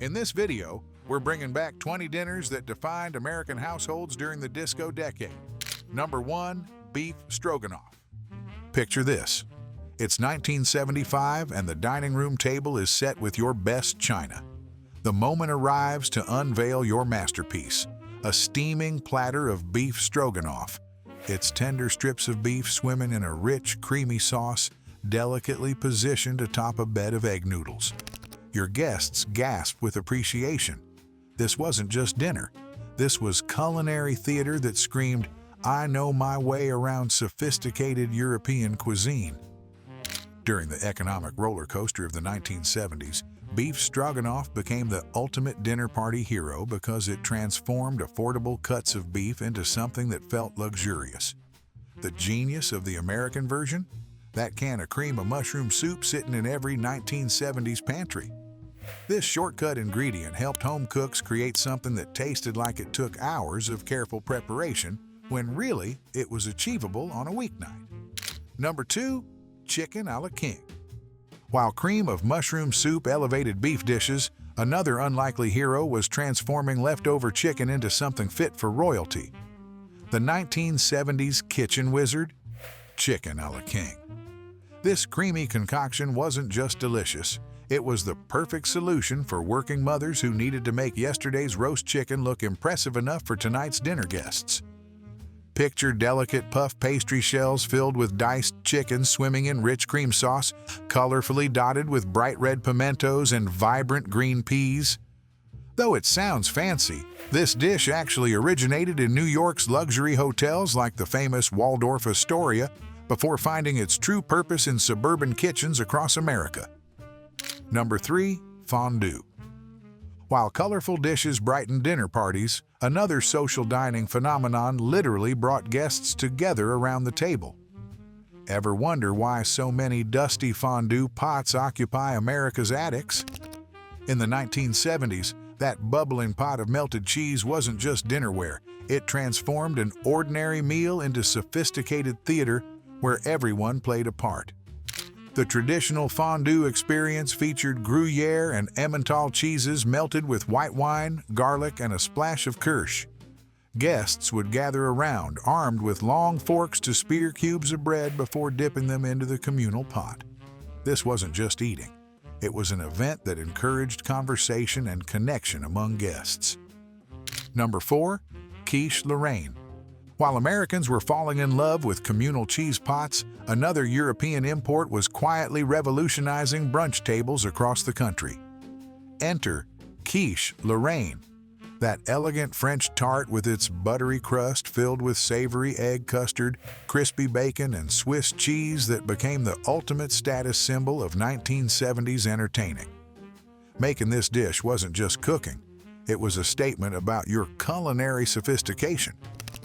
In this video, we're bringing back 20 dinners that defined American households during the disco decade. Number 1. Beef Stroganoff. Picture this. It's 1975 and the dining room table is set with your best china. The moment arrives to unveil your masterpiece, a steaming platter of beef stroganoff. Its tender strips of beef swimming in a rich, creamy sauce, delicately positioned atop a bed of egg noodles. Your guests gasped with appreciation. This wasn't just dinner. This was culinary theater that screamed, "I know my way around sophisticated European cuisine." During the economic roller coaster of the 1970s, beef stroganoff became the ultimate dinner party hero because it transformed affordable cuts of beef into something that felt luxurious. The genius of the American version? That can of cream of mushroom soup sitting in every 1970s pantry. This shortcut ingredient helped home cooks create something that tasted like it took hours of careful preparation, when really it was achievable on a weeknight. Number 2. Chicken a la king. While cream of mushroom soup elevated beef dishes, another unlikely hero was transforming leftover chicken into something fit for royalty. The 1970s kitchen wizard? Chicken a la king. This creamy concoction wasn't just delicious, it was the perfect solution for working mothers who needed to make yesterday's roast chicken look impressive enough for tonight's dinner guests. Picture delicate puff pastry shells filled with diced chicken swimming in rich cream sauce, colorfully dotted with bright red pimentos and vibrant green peas. Though it sounds fancy, this dish actually originated in New York's luxury hotels like the famous Waldorf Astoria before finding its true purpose in suburban kitchens across America. Number 3. Fondue. While colorful dishes brightened dinner parties, another social dining phenomenon literally brought guests together around the table. Ever wonder why so many dusty fondue pots occupy America's attics? In the 1970s, that bubbling pot of melted cheese wasn't just dinnerware. It transformed an ordinary meal into sophisticated theater where everyone played a part. The traditional fondue experience featured Gruyere and Emmental cheeses melted with white wine, garlic, and a splash of kirsch. Guests would gather around, armed with long forks to spear cubes of bread before dipping them into the communal pot. This wasn't just eating. It was an event that encouraged conversation and connection among guests. Number 4. Quiche Lorraine. While Americans were falling in love with communal cheese pots, another European import was quietly revolutionizing brunch tables across the country. Enter Quiche Lorraine, that elegant French tart with its buttery crust filled with savory egg custard, crispy bacon, and Swiss cheese that became the ultimate status symbol of 1970s entertaining. Making this dish wasn't just cooking, it was a statement about your culinary sophistication.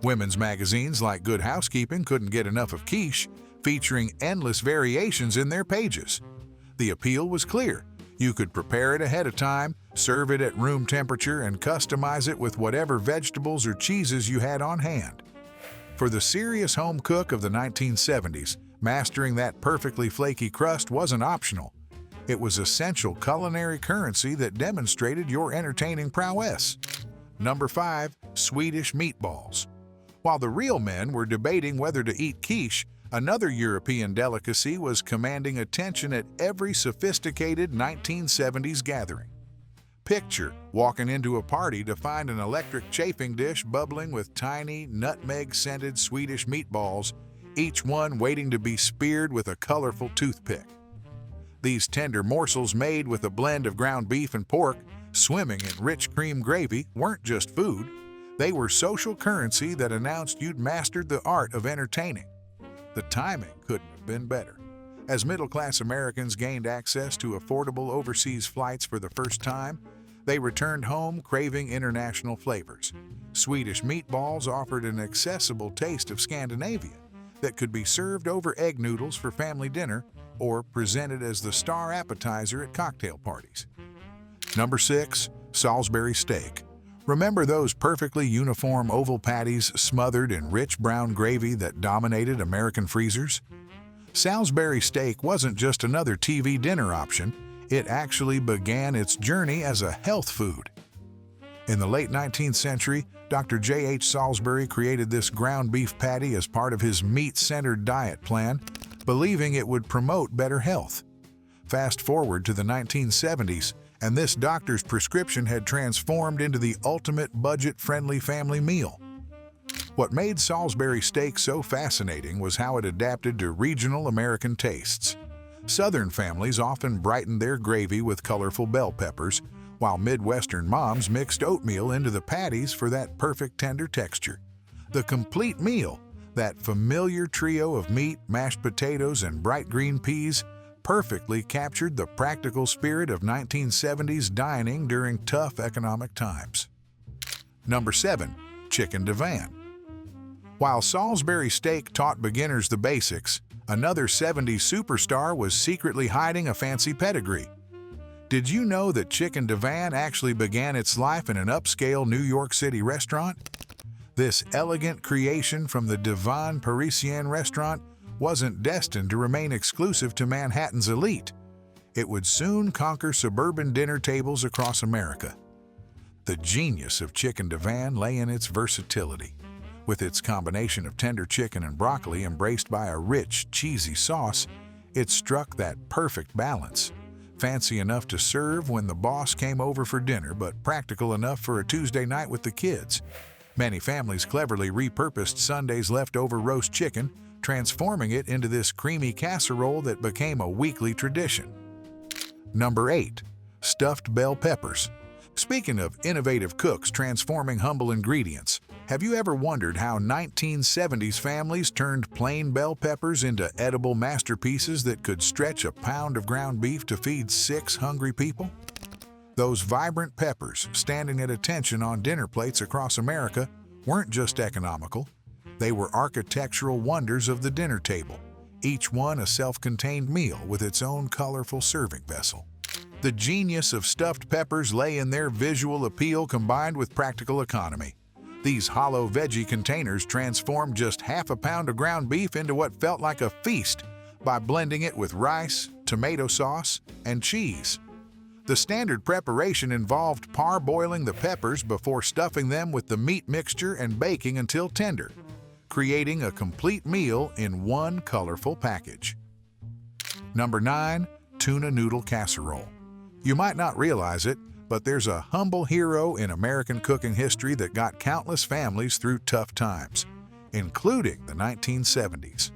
Women's magazines like Good Housekeeping couldn't get enough of quiche, featuring endless variations in their pages. The appeal was clear. You could prepare it ahead of time, serve it at room temperature, and customize it with whatever vegetables or cheeses you had on hand. For the serious home cook of the 1970s, mastering that perfectly flaky crust wasn't optional. It was essential culinary currency that demonstrated your entertaining prowess. Number 5. Swedish meatballs. While the real men were debating whether to eat quiche, another European delicacy was commanding attention at every sophisticated 1970s gathering. Picture walking into a party to find an electric chafing dish bubbling with tiny, nutmeg-scented Swedish meatballs, each one waiting to be speared with a colorful toothpick. These tender morsels made with a blend of ground beef and pork, swimming in rich cream gravy, weren't just food. They were social currency that announced you'd mastered the art of entertaining. The timing couldn't have been better. As middle-class Americans gained access to affordable overseas flights for the first time, they returned home craving international flavors. Swedish meatballs offered an accessible taste of Scandinavia that could be served over egg noodles for family dinner or presented as the star appetizer at cocktail parties. Number 6. Salisbury steak. Remember those perfectly uniform oval patties smothered in rich brown gravy that dominated American freezers? Salisbury steak wasn't just another TV dinner option, It actually began its journey as a health food. In the late 19th century, Dr. J.H. Salisbury created this ground beef patty as part of his meat-centered diet plan, believing it would promote better health. Fast forward to the 1970s, and this doctor's prescription had transformed into the ultimate budget-friendly family meal. What made Salisbury steak so fascinating was how it adapted to regional American tastes. Southern families often brightened their gravy with colorful bell peppers, while Midwestern moms mixed oatmeal into the patties for that perfect tender texture. The complete meal, that familiar trio of meat, mashed potatoes, and bright green peas, perfectly captured the practical spirit of 1970s dining during tough economic times. Number 7. Chicken Divan. While Salisbury steak taught beginners the basics, another 70s superstar was secretly hiding a fancy pedigree. Did you know that Chicken Divan actually began its life in an upscale New York City restaurant? This elegant creation from the Divan Parisien restaurant wasn't destined to remain exclusive to Manhattan's elite. It would soon conquer suburban dinner tables across America. The genius of Chicken Divan lay in its versatility. With its combination of tender chicken and broccoli embraced by a rich, cheesy sauce, it struck that perfect balance. Fancy enough to serve when the boss came over for dinner, but practical enough for a Tuesday night with the kids. Many families cleverly repurposed Sunday's leftover roast chicken, transforming it into this creamy casserole that became a weekly tradition. Number 8. Stuffed bell peppers. Speaking of innovative cooks transforming humble ingredients, have you ever wondered how 1970s families turned plain bell peppers into edible masterpieces that could stretch a pound of ground beef to feed 6 hungry people? Those vibrant peppers, standing at attention on dinner plates across America, weren't just economical. They were architectural wonders of the dinner table, each one a self-contained meal with its own colorful serving vessel. The genius of stuffed peppers lay in their visual appeal combined with practical economy. These hollow veggie containers transformed just half a pound of ground beef into what felt like a feast by blending it with rice, tomato sauce, and cheese. The standard preparation involved parboiling the peppers before stuffing them with the meat mixture and baking until tender, creating a complete meal in one colorful package. Number 9. Tuna Noodle Casserole. You might not realize it, but there's a humble hero in American cooking history that got countless families through tough times, including the 1970s.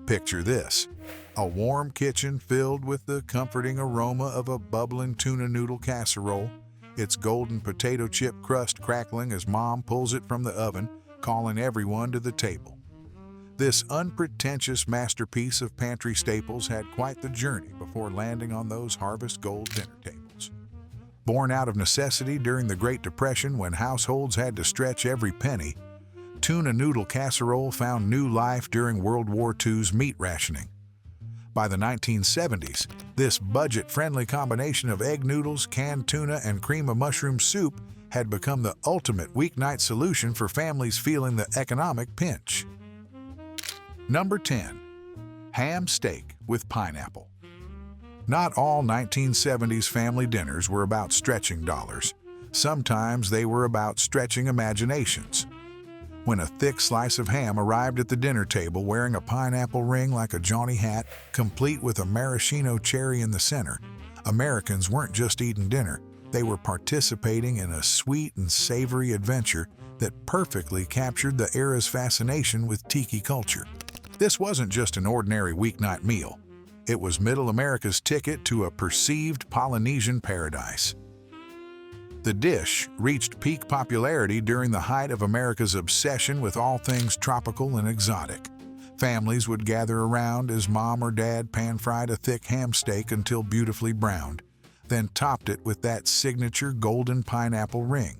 Picture this: a warm kitchen filled with the comforting aroma of a bubbling tuna noodle casserole, its golden potato chip crust crackling as Mom pulls it from the oven, calling everyone to the table. This unpretentious masterpiece of pantry staples had quite the journey before landing on those harvest gold dinner tables. Born out of necessity during the Great Depression when households had to stretch every penny, tuna noodle casserole found new life during World War II's meat rationing. By the 1970s, this budget-friendly combination of egg noodles, canned tuna, and cream of mushroom soup had become the ultimate weeknight solution for families feeling the economic pinch. Number 10. Ham steak with pineapple. Not all 1970s family dinners were about stretching dollars. Sometimes they were about stretching imaginations. When a thick slice of ham arrived at the dinner table wearing a pineapple ring like a jaunty hat, complete with a maraschino cherry in the center, Americans weren't just eating dinner, they were participating in a sweet and savory adventure that perfectly captured the era's fascination with tiki culture. This wasn't just an ordinary weeknight meal. It was Middle America's ticket to a perceived Polynesian paradise. The dish reached peak popularity during the height of America's obsession with all things tropical and exotic. Families would gather around as Mom or Dad pan-fried a thick ham steak until beautifully browned, then topped it with that signature golden pineapple ring.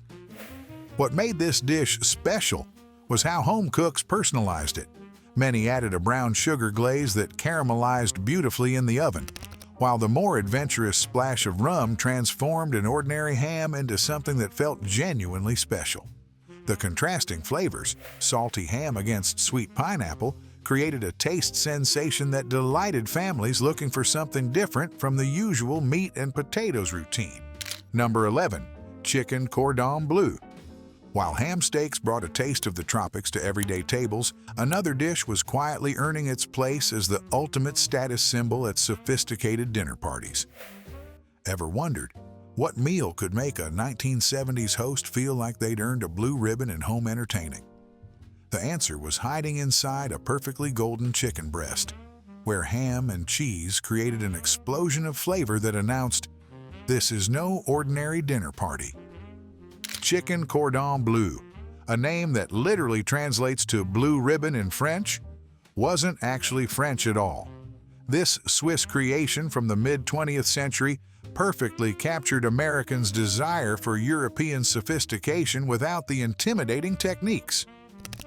What made this dish special was how home cooks personalized it. Many added a brown sugar glaze that caramelized beautifully in the oven, while the more adventurous splash of rum transformed an ordinary ham into something that felt genuinely special. The contrasting flavors, salty ham against sweet pineapple, created a taste sensation that delighted families looking for something different from the usual meat and potatoes routine. Number 11. Chicken Cordon Bleu. While ham steaks brought a taste of the tropics to everyday tables, another dish was quietly earning its place as the ultimate status symbol at sophisticated dinner parties. Ever wondered what meal could make a 1970s host feel like they'd earned a blue ribbon in home entertaining? The answer was hiding inside a perfectly golden chicken breast, where ham and cheese created an explosion of flavor that announced, "This is no ordinary dinner party." Chicken Cordon Bleu, a name that literally translates to blue ribbon in French, wasn't actually French at all. This Swiss creation from the mid-20th century perfectly captured Americans' desire for European sophistication without the intimidating techniques.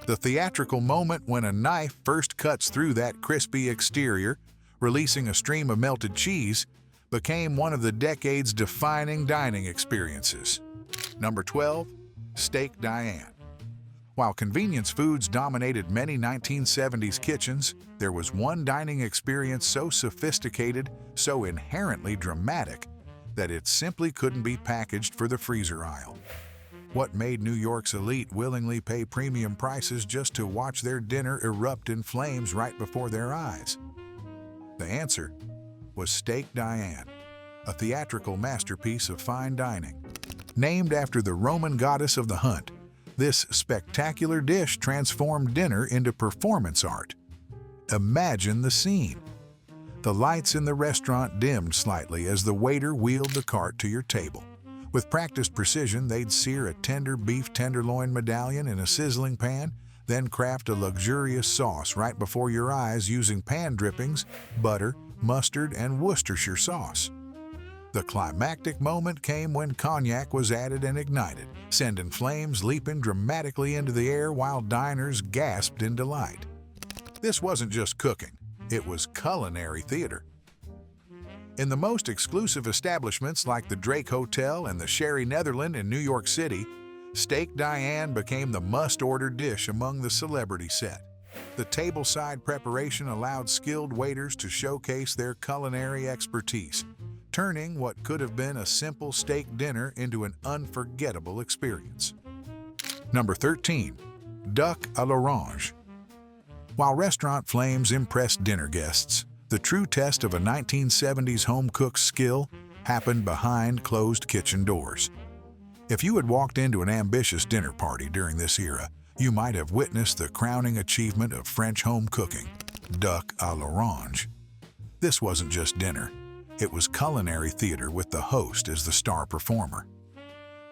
The theatrical moment when a knife first cuts through that crispy exterior, releasing a stream of melted cheese, became one of the decade's defining dining experiences. Number 12. Steak Diane. While convenience foods dominated many 1970s kitchens, there was one dining experience so sophisticated, so inherently dramatic, that it simply couldn't be packaged for the freezer aisle. What made New York's elite willingly pay premium prices just to watch their dinner erupt in flames right before their eyes? The answer was Steak Diane, a theatrical masterpiece of fine dining. Named after the Roman goddess of the hunt, this spectacular dish transformed dinner into performance art. Imagine the scene. The lights in the restaurant dimmed slightly as the waiter wheeled the cart to your table. With practiced precision, they'd sear a tender beef tenderloin medallion in a sizzling pan, then craft a luxurious sauce right before your eyes using pan drippings, butter, mustard, and Worcestershire sauce. The climactic moment came when cognac was added and ignited, sending flames leaping dramatically into the air while diners gasped in delight. This wasn't just cooking, it was culinary theater. In the most exclusive establishments like the Drake Hotel and the Sherry Netherland in New York City, Steak Diane became the must-order dish among the celebrity set. The tableside preparation allowed skilled waiters to showcase their culinary expertise, turning what could have been a simple steak dinner into an unforgettable experience. Number 13. Duck à l'orange. While restaurant flames impressed dinner guests, the true test of a 1970s home cook's skill happened behind closed kitchen doors. If you had walked into an ambitious dinner party during this era, you might have witnessed the crowning achievement of French home cooking, duck à l'orange. This wasn't just dinner. It was culinary theater with the host as the star performer.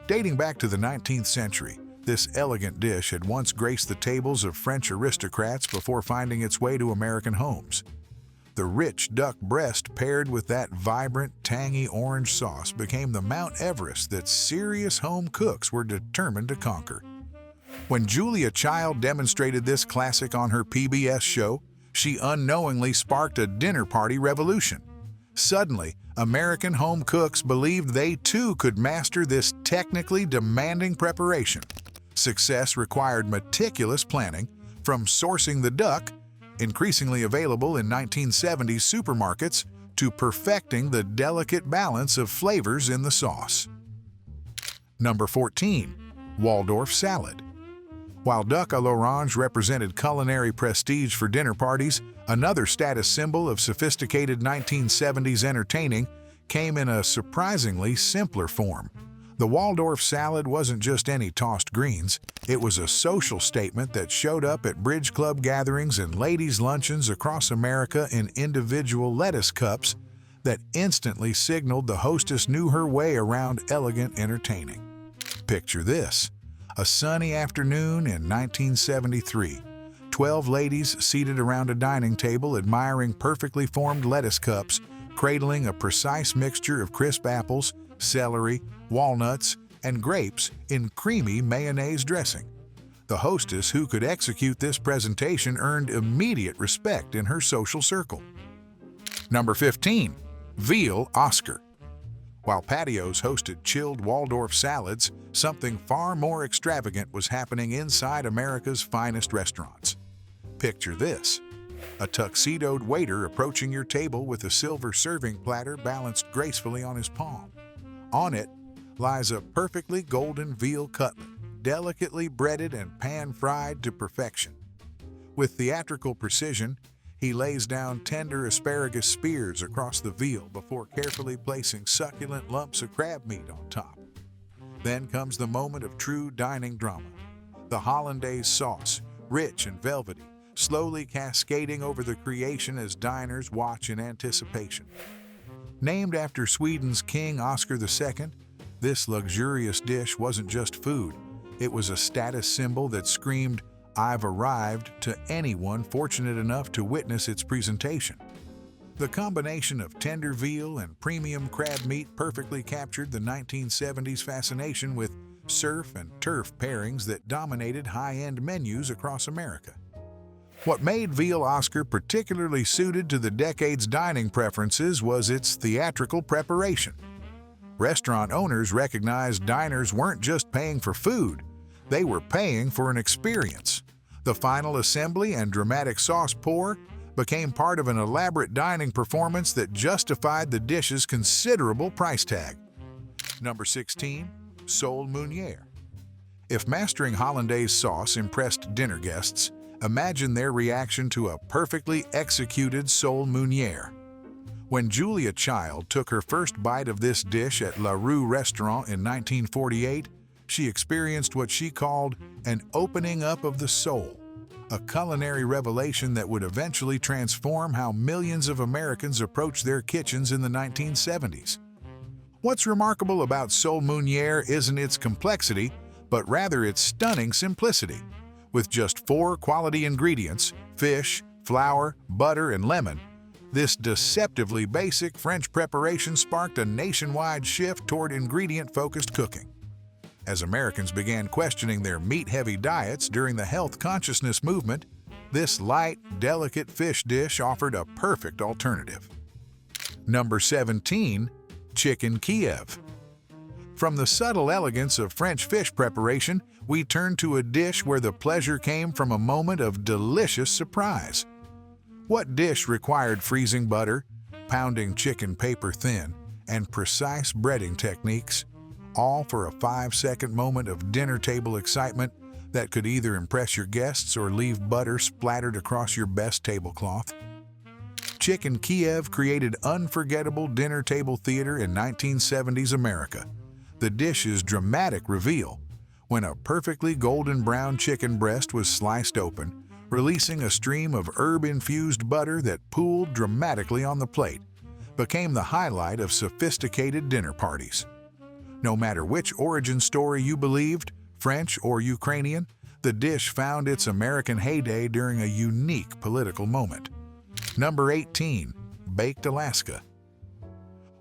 Dating back to the 19th century, this elegant dish had once graced the tables of French aristocrats before finding its way to American homes. The rich duck breast paired with that vibrant, tangy orange sauce became the Mount Everest that serious home cooks were determined to conquer. When Julia Child demonstrated this classic on her PBS show, she unknowingly sparked a dinner party revolution. Suddenly, American home cooks believed they too could master this technically demanding preparation. Success required meticulous planning, from sourcing the duck, increasingly available in 1970s supermarkets, to perfecting the delicate balance of flavors in the sauce. Number 14. Waldorf salad. While duck à l'orange represented culinary prestige for dinner parties, another status symbol of sophisticated 1970s entertaining came in a surprisingly simpler form. The Waldorf salad wasn't just any tossed greens, it was a social statement that showed up at bridge club gatherings and ladies' luncheons across America in individual lettuce cups that instantly signaled the hostess knew her way around elegant entertaining. Picture this. A sunny afternoon in 1973. 12 ladies seated around a dining table admiring perfectly formed lettuce cups, cradling a precise mixture of crisp apples, celery, walnuts, and grapes in creamy mayonnaise dressing. The hostess who could execute this presentation earned immediate respect in her social circle. Number 15. Veal Oscar. While patios hosted chilled Waldorf salads, something far more extravagant was happening inside America's finest restaurants. Picture this. A tuxedoed waiter approaching your table with a silver serving platter balanced gracefully on his palm. On it lies a perfectly golden veal cutlet, delicately breaded and pan-fried to perfection. With theatrical precision, he lays down tender asparagus spears across the veal before carefully placing succulent lumps of crab meat on top. Then comes the moment of true dining drama. The hollandaise sauce, rich and velvety, slowly cascading over the creation as diners watch in anticipation. Named after Sweden's King Oscar II, this luxurious dish wasn't just food. It was a status symbol that screamed, "I've arrived," to anyone fortunate enough to witness its presentation. The combination of tender veal and premium crab meat perfectly captured the 1970s fascination with surf and turf pairings that dominated high-end menus across America. What made Veal Oscar particularly suited to the decade's dining preferences was its theatrical preparation. Restaurant owners recognized diners weren't just paying for food, they were paying for an experience. The final assembly and dramatic sauce pour became part of an elaborate dining performance that justified the dish's considerable price tag. Number 16. Sole Meunière. If mastering hollandaise sauce impressed dinner guests, imagine their reaction to a perfectly executed sole meunière. When Julia Child took her first bite of this dish at La Rue Restaurant in 1948, she experienced what she called an opening up of the soul, a culinary revelation that would eventually transform how millions of Americans approached their kitchens in the 1970s. What's remarkable about sole meunière isn't its complexity, but rather its stunning simplicity. With just 4 quality ingredients, fish, flour, butter, and lemon, this deceptively basic French preparation sparked a nationwide shift toward ingredient-focused cooking. As Americans began questioning their meat-heavy diets during the health consciousness movement, this light, delicate fish dish offered a perfect alternative. Number 17. Chicken Kiev. From the subtle elegance of French fish preparation, we turn to a dish where the pleasure came from a moment of delicious surprise. What dish required freezing butter, pounding chicken paper thin, and precise breading techniques, all for a 5-second moment of dinner table excitement that could either impress your guests or leave butter splattered across your best tablecloth? Chicken Kiev created unforgettable dinner table theater in 1970s America. The dish's dramatic reveal, when a perfectly golden brown chicken breast was sliced open, releasing a stream of herb-infused butter that pooled dramatically on the plate, became the highlight of sophisticated dinner parties. No matter which origin story you believed, French or Ukrainian, the dish found its American heyday during a unique political moment. Number 18. Baked Alaska.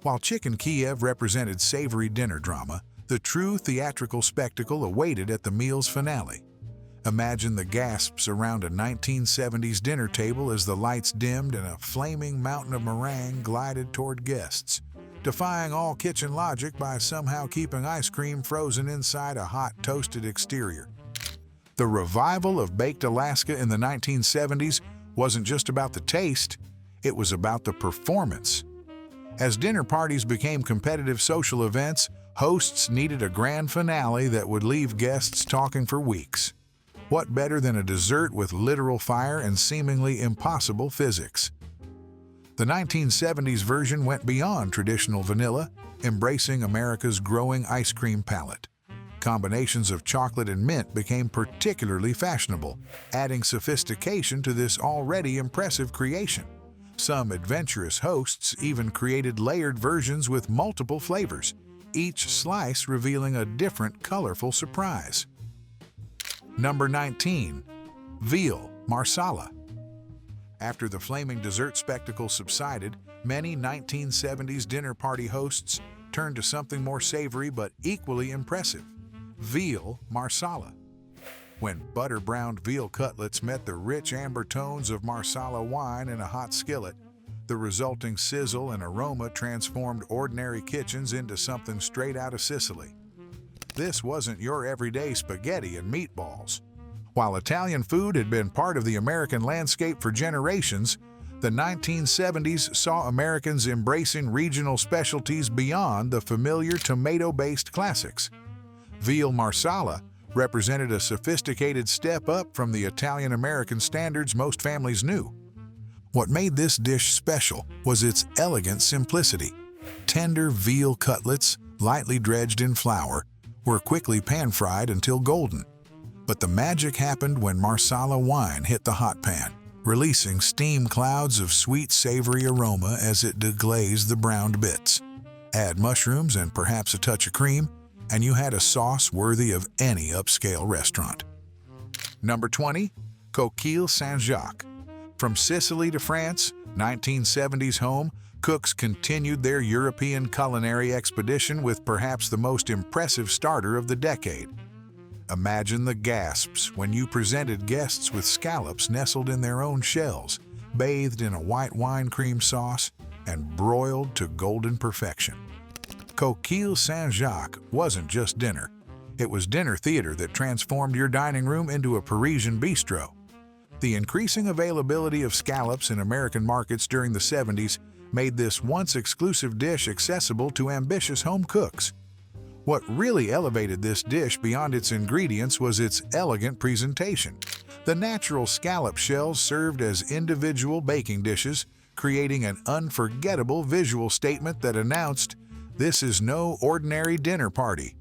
While Chicken Kiev represented savory dinner drama, the true theatrical spectacle awaited at the meal's finale. Imagine the gasps around a 1970s dinner table as the lights dimmed and a flaming mountain of meringue glided toward guests, defying all kitchen logic by somehow keeping ice cream frozen inside a hot, toasted exterior. The revival of Baked Alaska in the 1970s wasn't just about the taste, it was about the performance. As dinner parties became competitive social events, hosts needed a grand finale that would leave guests talking for weeks. What better than a dessert with literal fire and seemingly impossible physics? The 1970s version went beyond traditional vanilla, embracing America's growing ice cream palette. Combinations of chocolate and mint became particularly fashionable, adding sophistication to this already impressive creation. Some adventurous hosts even created layered versions with multiple flavors, each slice revealing a different colorful surprise. Number 19. Veal Marsala. After the flaming dessert spectacle subsided, many 1970s dinner party hosts turned to something more savory but equally impressive: veal Marsala. When butter-browned veal cutlets met the rich amber tones of Marsala wine in a hot skillet, the resulting sizzle and aroma transformed ordinary kitchens into something straight out of Sicily. This wasn't your everyday spaghetti and meatballs. While Italian food had been part of the American landscape for generations, the 1970s saw Americans embracing regional specialties beyond the familiar tomato-based classics. Veal marsala represented a sophisticated step up from the Italian-American standards most families knew. What made this dish special was its elegant simplicity. Tender veal cutlets, lightly dredged in flour, were quickly pan-fried until golden. But the magic happened when marsala wine hit the hot pan, releasing steam clouds of sweet, savory aroma as it deglazed the browned bits. Add mushrooms and perhaps a touch of cream, and you had a sauce worthy of any upscale restaurant. Number 20. Coquille Saint-Jacques. From Sicily to France, 1970s home, cooks continued their European culinary expedition with perhaps the most impressive starter of the decade. Imagine the gasps when you presented guests with scallops nestled in their own shells, bathed in a white wine cream sauce, and broiled to golden perfection. Coquille Saint-Jacques wasn't just dinner. It was dinner theater that transformed your dining room into a Parisian bistro. The increasing availability of scallops in American markets during the 70s made this once exclusive dish accessible to ambitious home cooks. What really elevated this dish beyond its ingredients was its elegant presentation. The natural scallop shells served as individual baking dishes, creating an unforgettable visual statement that announced, "This is no ordinary dinner party.